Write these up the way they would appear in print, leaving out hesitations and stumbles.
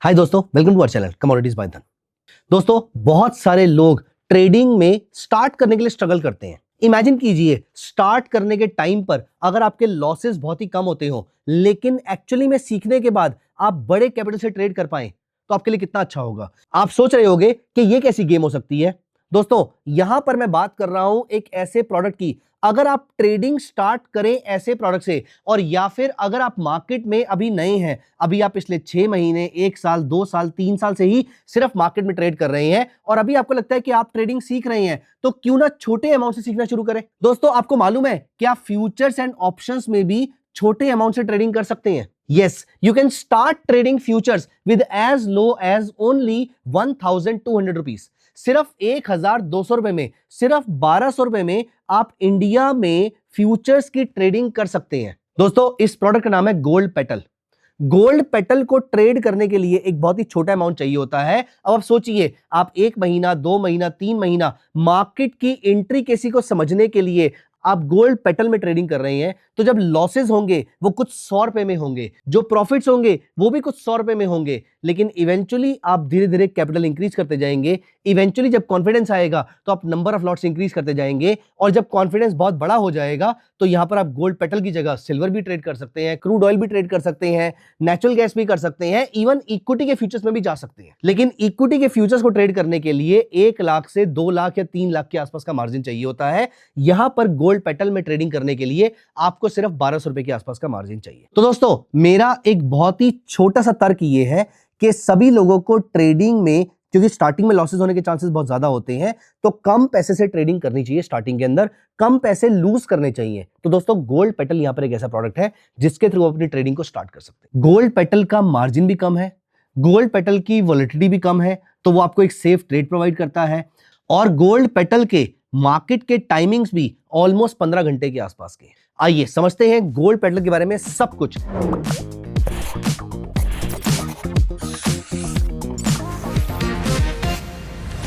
हाय दोस्तों, welcome to our channel commodities by Dhan. दोस्तों, बहुत सारे लोग ट्रेडिंग में स्टार्ट करने के लिए स्ट्रगल करते हैं। इमेजिन कीजिए, स्टार्ट करने के टाइम पर अगर आपके लॉसेस बहुत ही कम होते हो, लेकिन एक्चुअली में सीखने के बाद आप बड़े कैपिटल से ट्रेड कर पाए तो आपके लिए कितना अच्छा होगा। आप सोच रहे होंगे कि ये कैसी गेम हो सकती है। दोस्तों, यहां पर मैं बात कर रहा हूं एक ऐसे प्रोडक्ट की, अगर आप ट्रेडिंग स्टार्ट करें ऐसे प्रोडक्ट से, और या फिर अगर आप मार्केट में अभी नए हैं, अभी आप पिछले 6 महीने, 1 साल, 2 साल, 3 साल से ही सिर्फ मार्केट में ट्रेड कर रहे हैं और अभी आपको लगता है कि आप ट्रेडिंग सीख रहे हैं, तो क्यों ना छोटे अमाउंट से सीखना शुरू करें। दोस्तों, आपको मालूम है कि आप फ्यूचर्स एंड ऑप्शंस में भी छोटे अमाउंट से ट्रेडिंग कर सकते हैं। Yes, you can start trading futures with as low as only 1200 rupees. सिर्फ 1200 रुपए में, सिर्फ 1200 रुपए में आप इंडिया में फ्यूचर्स की ट्रेडिंग कर सकते हैं। दोस्तों, इस प्रोडक्ट का नाम है गोल्ड पेटल। गोल्ड पेटल को ट्रेड करने के लिए एक बहुत ही छोटा अमाउंट चाहिए होता है। अब आप सोचिए, आप 1 महीना, 2 महीना, 3 महीना मार्केट की एंट्री कैसी को समझने के लिए आप गोल्ड पेटल में ट्रेडिंग कर रहे हैं, तो जब लॉसेस होंगे वो कुछ 100 रुपए में होंगे, जो प्रॉफिट्स होंगे वो भी कुछ 100 रुपए में होंगे, लेकिन इवेंचुअली आप धीरे धीरे कैपिटल इंक्रीज करते जाएंगे। इवेंचुअली जब कॉन्फिडेंस आएगा तो आप नंबर ऑफ लॉट्स इंक्रीज करते जाएंगे, और जब कॉन्फिडेंस बहुत बड़ा हो जाएगा तो यहां पर आप गोल्ड पेटल की जगह सिल्वर भी ट्रेड कर सकते हैं, क्रूड ऑयल भी ट्रेड कर सकते हैं, नेचुरल गैस भी कर सकते हैं, इवन इक्विटी के फ्यूचर्स में भी जा सकते हैं। लेकिन इक्विटी के फ्यूचर्स को ट्रेड करने के लिए 1 लाख से 2 लाख या 3 लाख के आसपास का मार्जिन चाहिए होता है। यहां पर गोल्ड पेटल में ट्रेडिंग करने के लिए आपको सिर्फ 1200 रुपए के आसपास का मार्जिन चाहिए। तो दोस्तों, मेरा एक बहुत ही छोटा सा तर्क ये है कि सभी लोगों को ट्रेडिंग में, क्योंकि स्टार्टिंग में लॉसेस होने के चांसेस बहुत ज्यादा होते हैं, तो कम पैसे से ट्रेडिंग करनी चाहिए। स्टार्टिंग के अंदर कम पैसे लूज करने चाहिए। तो दोस्तों, गोल्ड पेटल यहां पर एक ऐसा प्रोडक्ट है जिसके थ्रू अपनी ट्रेडिंग को स्टार्ट कर सकते हैं। गोल्ड पेटल का मार्जिन भी कम है, गोल्ड पेटल की वॉलेटिलिटी भी कम है, तो वो आपको एक सेफ ट्रेड प्रोवाइड करता है, और गोल्ड पेटल के मार्केट के टाइमिंग्स भी ऑलमोस्ट 15 घंटे के आसपास के। आइए समझते हैं गोल्ड पेटल के बारे में सब कुछ।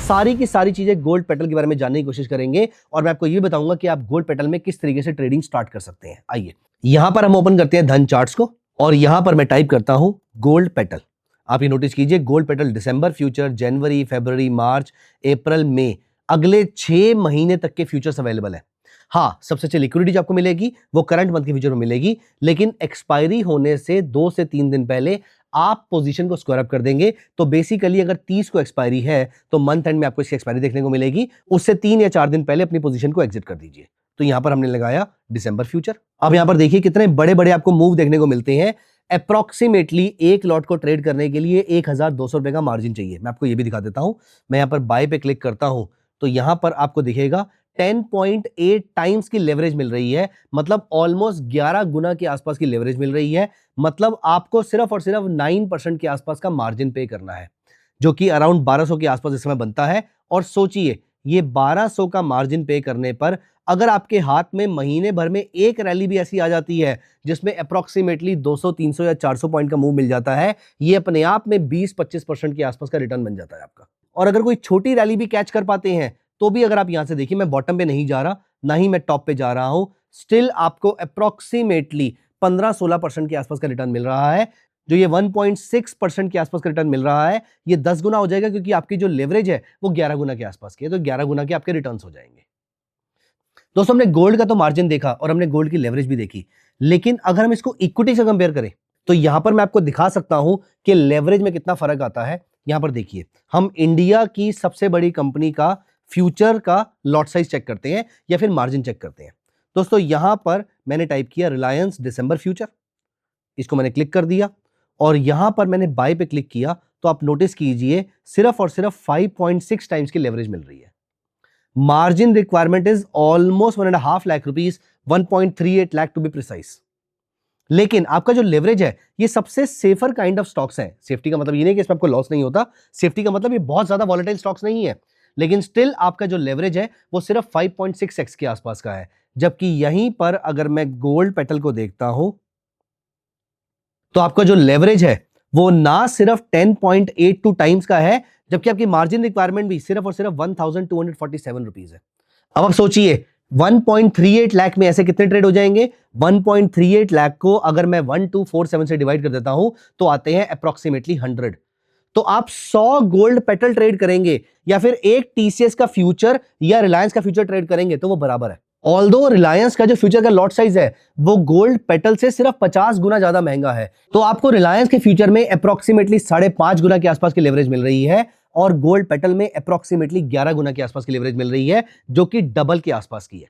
सारी की सारी चीजें गोल्ड पेटल के बारे में जानने की कोशिश करेंगे, और मैं आपको यह बताऊंगा कि आप गोल्ड पेटल में किस तरीके से ट्रेडिंग स्टार्ट कर सकते हैं। आइए, यहां पर हम ओपन करते हैं धन चार्ट्स को, और यहां पर मैं टाइप करता हूं गोल्ड पेटल। आप ये नोटिस कीजिए, गोल्ड पेटल दिसंबर फ्यूचर, जनवरी, फरवरी, मार्च, अप्रैल, मई, अगले 6 महीने तक के फ्यूचर्स अवेलेबल है। हाँ, सबसे अच्छी लिक्विडिटी जो आपको मिलेगी वो करंट मंथ के फ्यूचर में मिलेगी, लेकिन एक्सपायरी होने से 2 से 3 दिन पहले आप पोजीशन को स्क्वायर अप कर देंगे। तो बेसिकली अगर 30 को एक्सपायरी है तो मंथ एंड में आपको इसकी एक्सपायरी देखने को मिलेगी, उससे 3 या 4 दिन पहले अपनी पोजीशन को एग्जिट कर दीजिए। तो यहां पर हमने लगाया दिसंबर फ्यूचर। अब यहां पर देखिए कितने बड़े बड़े आपको मूव देखने को मिलते हैं। अप्रोक्सीमेटली एक लॉट को ट्रेड करने के लिए 1200 रुपए का मार्जिन चाहिए। मैं आपको यह भी दिखा देता हूं। मैं यहां पर बाय पे क्लिक करता हूं तो यहां पर आपको दिखेगा 10.8 टाइम्स की लेवरेज मिल रही है, मतलब ऑलमोस्ट 11 गुना के आसपास की लेवरेज मिल रही है। मतलब आपको सिर्फ और सिर्फ 9% के आसपास का मार्जिन पे करना है, जो कि अराउंड 1200 के आसपास इस समय बनता है। और सोचिए, ये 1200 का मार्जिन पे करने पर अगर आपके हाथ में महीने भर में एक रैली भी ऐसी आ जाती है जिसमें अप्रोक्सीमेटली 200, 300 या 400 पॉइंट का मूव मिल जाता है, ये अपने आप में 20-25% के आसपास का रिटर्न बन जाता है आपका। और अगर कोई छोटी रैली भी कैच कर पाते हैं तो भी, अगर आप यहां से देखिए, मैं बॉटम पे नहीं जा रहा, ना ही मैं टॉप पे जा रहा हूं, स्टिल आपको अप्रोक्सीमेटली 15-16% के आसपास का रिटर्न मिल रहा है। जो ये 1.6% के आसपास का रिटर्न मिल रहा है, ये 10 गुना हो जाएगा, क्योंकि आपकी जो लेवरेज है वो 11 गुना के आसपास की है, तो 11 गुना के आपके रिटर्न्स हो जाएंगे। दोस्तों, हमने गोल्ड का तो मार्जिन देखा और हमने गोल्ड की लेवरेज भी देखी, लेकिन अगर हम इसको इक्विटी से कंपेयर करें तो यहां पर मैं आपको दिखा सकता हूं कि लेवरेज में कितना फर्क आता है। यहां पर देखिए, हम इंडिया की सबसे बड़ी कंपनी का फ्यूचर का लॉट साइज चेक करते हैं या फिर मार्जिन चेक करते हैं। दोस्तों, यहां पर मैंने टाइप किया रिलायंस दिसंबर फ्यूचर, इसको मैंने क्लिक कर दिया, और यहां पर मैंने बाय पे क्लिक किया तो आप नोटिस कीजिए सिर्फ और सिर्फ 5.6 टाइम्स की लेवरेज मिल रही है। Margin requirement is almost 1.5 lakh rupees, 1.38 lakh to be precise. लेकिन आपका जो लेवरेज है, ये सबसे सेफर काइंड ऑफ स्टॉक्स है। सेफ्टी का मतलब ये नहीं कि इसमें आपको लॉस नहीं होता, सेफ्टी का मतलब ये बहुत ज्यादा वॉलेटाइल स्टॉक्स नहीं है, लेकिन स्टिल आपका जो लेवरेज है वो सिर्फ 5.6x के आसपास का है। जबकि यहीं पर अगर मैं गोल्ड पेटल को देखता हूं तो आपका जो लेवरेज है वो ना सिर्फ 10.82 टाइम्स का है, जबकि आपकी मार्जिन रिक्वायरमेंट भी सिर्फ और सिर्फ 1247 रुपीज है। अब आप सोचिए, 1.38 लाख में ऐसे कितने ट्रेड हो जाएंगे? 1.38 लाख को अगर मैं 1247 से डिवाइड कर देता हूं तो आते हैं अप्रोक्सीमेटली 100। तो आप 100 गोल्ड पेटल ट्रेड करेंगे या फिर एक टीसीएस का फ्यूचर या रिलायंस का फ्यूचर ट्रेड करेंगे तो वो बराबर है। ऑल्दो रिलायंस का जो फ्यूचर का लॉट साइज है वो गोल्ड पेटल से सिर्फ 50 गुना ज्यादा महंगा है, तो आपको रिलायंस के फ्यूचर में अप्रोक्सीमेटली 5.5 गुना के आसपास की लेवरेज मिल रही है और गोल्ड पेटल में अप्रोक्सीमेटली 11 गुना के आसपास की लेवरेज मिल रही है, जो कि डबल के आसपास की है।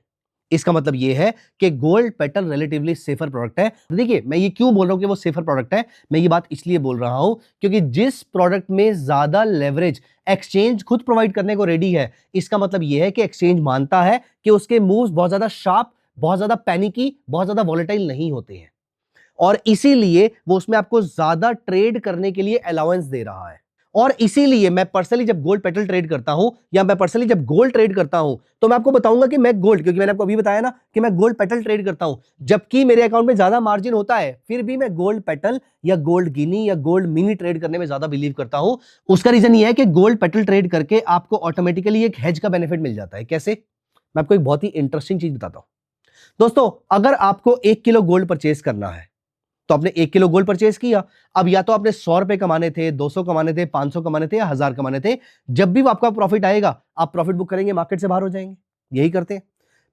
इसका मतलब यह है कि gold petal relatively safer product है। देखिए मैं ये क्यों बोल रहा हूं कि वो सेफर प्रोडक्ट है, मैं ये बात इसलिए बोल रहा हूं क्योंकि जिस प्रोडक्ट में ज्यादा लेवरेज एक्सचेंज खुद प्रोवाइड करने को रेडी है, इसका मतलब यह है कि एक्सचेंज मानता है कि उसके मूव्स बहुत ज्यादा शार्प, बहुत ज्यादा पैनिकी, बहुत ज्यादा वॉलेटाइल नहीं होते हैं और इसीलिए वो उसमें आपको ज्यादा ट्रेड करने के लिए अलाउंस दे रहा है। और इसीलिए मैं पर्सनली जब गोल्ड पेटल ट्रेड करता हूं या मैं पर्सनली जब गोल्ड ट्रेड करता हूं तो मैं आपको बताऊंगा कि मैं गोल्ड, क्योंकि मैंने आपको अभी बताया ना कि मैं गोल्ड पेटल ट्रेड करता हूं, जबकि मेरे अकाउंट में ज्यादा मार्जिन होता है, फिर भी मैं गोल्ड पेटल या गोल्ड गिनी या गोल्ड मिनी ट्रेड करने में ज्यादा बिलीव करता हूं। उसका रीजन यह है कि गोल्ड पेटल ट्रेड करके आपको ऑटोमेटिकली एक हेज का बेनिफिट मिल जाता है। कैसे? मैं आपको एक बहुत ही इंटरेस्टिंग चीज बताता हूं। दोस्तों, अगर आपको 1 किलो गोल्ड परचेज करना है तो आपने 1 किलो गोल्ड परचेज किया, अब या तो आपने 100 रुपए कमाने थे, 200 कमाने थे, 500 कमाने थे या 1000 कमाने थे, जब भी आपका प्रॉफिट आएगा आप प्रॉफिट बुक करेंगे, मार्केट से बाहर हो जाएंगे। यही करते हैं।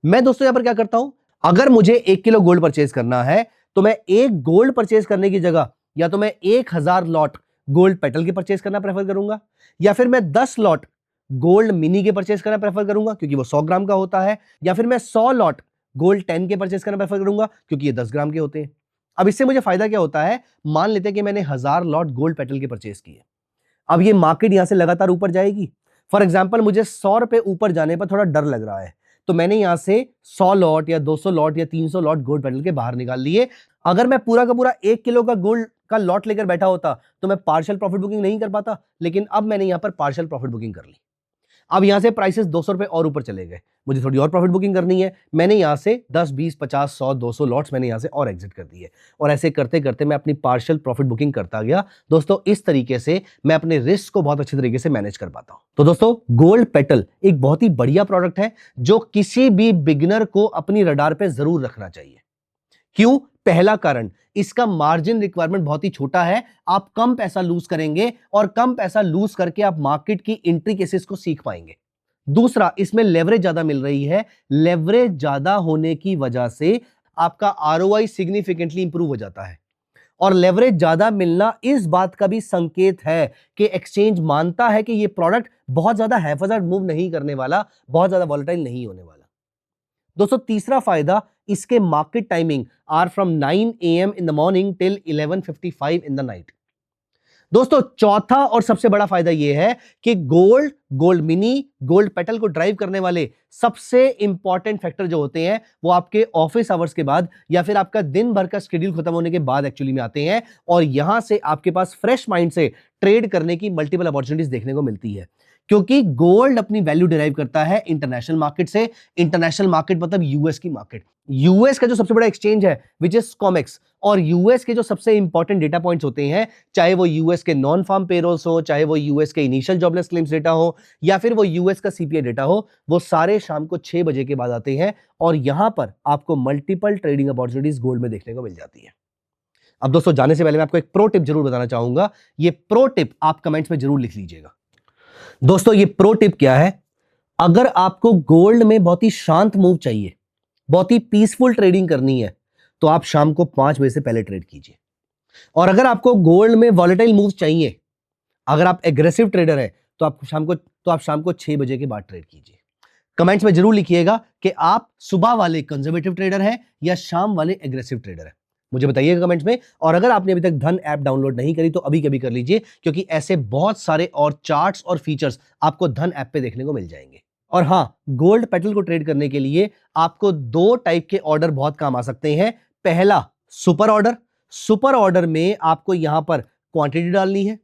मैं दोस्तों यहां पर क्या करता हूं, अगर मुझे 1 किलो गोल्ड परचेज करना है तो मैं एक गोल्ड परचेज करने की जगह या तो मैं 1000 लॉट गोल्ड पेटल के परचेज करना प्रेफर करूंगा या फिर मैं 10 लॉट गोल्ड मिनी के परचेज करना प्रेफर करूंगा क्योंकि वो 100 ग्राम का होता है, या फिर मैं 100 लॉट गोल्ड 10 के परचेज करना प्रेफर करूंगा क्योंकि ये 10 ग्राम के होते हैं। अब इससे मुझे फायदा क्या होता है, मान लेते हैं कि मैंने 1000 लॉट गोल्ड पेटल के परचेज किए। अब ये मार्केट यहां से लगातार ऊपर जाएगी। फॉर एग्जांपल मुझे 100 रुपए ऊपर जाने पर थोड़ा डर लग रहा है, तो मैंने यहां से 100 लॉट या 200 लॉट या 300 लॉट गोल्ड पेटल के बाहर निकाल लिए। अगर मैं पूरा का पूरा 1 किलो का गोल्ड का लॉट लेकर बैठा होता तो मैं पार्शियल प्रॉफिट बुकिंग नहीं कर पाता, लेकिन अब मैंने यहां पर पार्शियल प्रॉफिट बुकिंग कर ली। अब यहां से प्राइसेस 200 रुपए और ऊपर चले गए, मुझे थोड़ी और प्रॉफिट बुकिंग करनी है, मैंने यहां से 10, 20, 50, 100, 200 लॉट्स मैंने यहां से और एग्जिट कर दिए और ऐसे करते करते मैं अपनी पार्शियल प्रॉफिट बुकिंग करता गया। दोस्तों, इस तरीके से मैं अपने रिस्क को बहुत अच्छे तरीके से मैनेज कर पाता हूं। तो दोस्तों, गोल्ड पेटल एक बहुत ही बढ़िया प्रोडक्ट है जो किसी भी बिगिनर को अपनी रडार पे जरूर रखना चाहिए। क्यों? पहला कारण, इसका मार्जिन रिक्वायरमेंट बहुत ही छोटा है, आप कम पैसा लूज करेंगे और कम पैसा लूज करके आप मार्केट की इंट्रिकेसीज को सीख पाएंगे। दूसरा, इसमें लेवरेज ज्यादा मिल रही है, लेवरेज ज्यादा होने की वजह से आपका आरओआई सिग्निफिकेंटली इंप्रूव हो जाता है और लेवरेज ज्यादा मिलना इस बात का भी संकेत है कि एक्सचेंज मानता है कि यह प्रोडक्ट बहुत ज्यादा हैफाजर्ड मूव नहीं करने वाला, बहुत ज्यादा वॉलेटाइल नहीं होने वाला। दोस्तों, तीसरा फायदा, इसके market timing are from 9 AM in the morning till 11:55 in the night. दोस्तों, चौथा और सबसे बड़ा फायदा यह है कि गोल्ड मिनी, गोल्ड पेटल को ड्राइव करने वाले सबसे इंपॉर्टेंट फैक्टर जो होते हैं वो आपके ऑफिस आवर्स के बाद या फिर आपका दिन भर का शेड्यूल खत्म होने के बाद एक्चुअली में आते हैं और यहां से आपके पास फ्रेश माइंड से ट्रेड करने की मल्टीपल अपॉर्चुनिटीज देखने को मिलती है, क्योंकि गोल्ड अपनी वैल्यू डिराइव करता है इंटरनेशनल मार्केट से। इंटरनेशनल मार्केट मतलब यूएस की मार्केट। यूएस का जो सबसे बड़ा एक्सचेंज है विच इज कॉमेक्स, और यूएस के जो सबसे इंपॉर्टेंट डेटा पॉइंट्स होते हैं, चाहे वो यूएस के नॉन फार्म पेरोल्स हो, चाहे वो यूएस के इनिशियल जॉबलेस क्लेम्स डेटा हो या फिर वो यूएस का सीपीआई डेटा हो, वो सारे शाम को 6 बजे के बाद आते हैं और यहां पर आपको मल्टीपल ट्रेडिंग अपॉर्चुनिटीज गोल्ड में देखने को मिल जाती है। अब दोस्तों, जाने से पहले मैं आपको एक प्रो टिप जरूर बताना चाहूंगा, ये प्रो टिप आप कमेंट्स में जरूर लिख लीजिएगा। दोस्तों, ये प्रो टिप क्या है, अगर आपको गोल्ड में बहुत ही शांत मूव चाहिए, बहुत ही पीसफुल ट्रेडिंग करनी है, तो आप शाम को 5 बजे से पहले ट्रेड कीजिए। और अगर आपको गोल्ड में वॉलेटाइल मूव चाहिए, अगर आप एग्रेसिव ट्रेडर है तो आप शाम को 6 बजे के बाद ट्रेड कीजिए। कमेंट्स में जरूर लिखिएगा कि आप सुबह वाले कंजर्वेटिव ट्रेडर हैं या शाम वाले एग्रेसिव ट्रेडर हैं, मुझे बताइएगा कमेंट्स में। और अगर आपने अभी तक धन ऐप डाउनलोड नहीं करी तो अभी कभी कर लीजिए, क्योंकि ऐसे बहुत सारे और चार्ट्स और फीचर्स आपको धन ऐप पे देखने को मिल जाएंगे। और हां, गोल्ड पेटल को ट्रेड करने के लिए आपको 2 टाइप के ऑर्डर बहुत काम आ सकते हैं। पहला, सुपर ऑर्डर। सुपर ऑर्डर में आपको यहां पर क्वांटिटी डालनी है,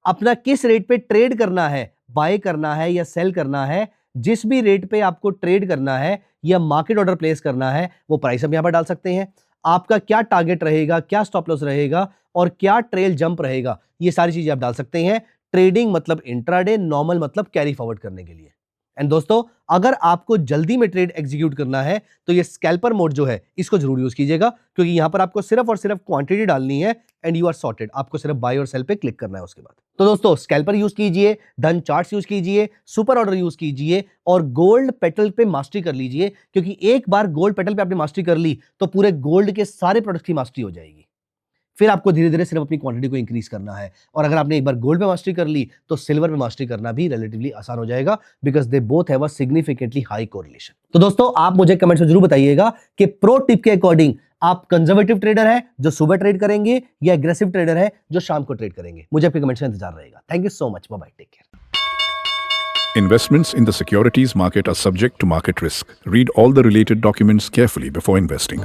अपना किस रेट पे ट्रेड करना है, बाय करना है या सेल करना है, जिस भी रेट पे आपको ट्रेड करना है या मार्केट ऑर्डर प्लेस करना है वो प्राइस हम यहां पर डाल सकते हैं। आपका क्या टारगेट रहेगा, क्या स्टॉप लॉस रहेगा और क्या ट्रेल जंप रहेगा, ये सारी चीजें आप डाल सकते हैं। ट्रेडिंग मतलब इंट्राडे, नॉर्मल मतलब कैरी फॉरवर्ड करने के लिए। एंड दोस्तों, अगर आपको जल्दी में ट्रेड एग्जीक्यूट करना है तो ये स्कैल्पर मोड जो है इसको जरूर यूज कीजिएगा, क्योंकि यहां पर आपको सिर्फ और सिर्फ क्वांटिटी डालनी है एंड यू आर सॉर्टेड। आपको सिर्फ बाय और सेल पे क्लिक करना है उसके बाद। तो दोस्तों, स्कैल्पर यूज कीजिए, धन चार्ट्स यूज कीजिए, सुपर ऑर्डर यूज कीजिए और गोल्ड पेटल पे मास्टरी कर लीजिए, क्योंकि एक बार गोल्ड पेटल पे आपने मास्टरी कर ली तो पूरे गोल्ड के सारे प्रोडक्ट्स की मास्टरी हो जाएगी। फिर आपको धीरे धीरे सिर्फ अपनी क्वांटिटी को इंक्रीज करना है, और अगर आपने एक बार गोल्ड पे मास्टरी कर ली तो सिल्वर पे मास्टरी करना भी रिलेटिवली आसान हो जाएगा, because they both have a significantly high correlation. तो दोस्तों, आप मुझे कमेंट्स में जरूर बताइएगा कि प्रो टिप के अकॉर्डिंग आप कंजर्वेटिव ट्रेडर है जो सुबह ट्रेड करेंगे या एग्रेसिव ट्रेडर है जो शाम को ट्रेड करेंगे। मुझे आपके कमेंट्स में इंतजार रहेगा। Thank you so much, bye bye, take care. Investments in the securities market are subject to market risk. Read all the related documents carefully before investing.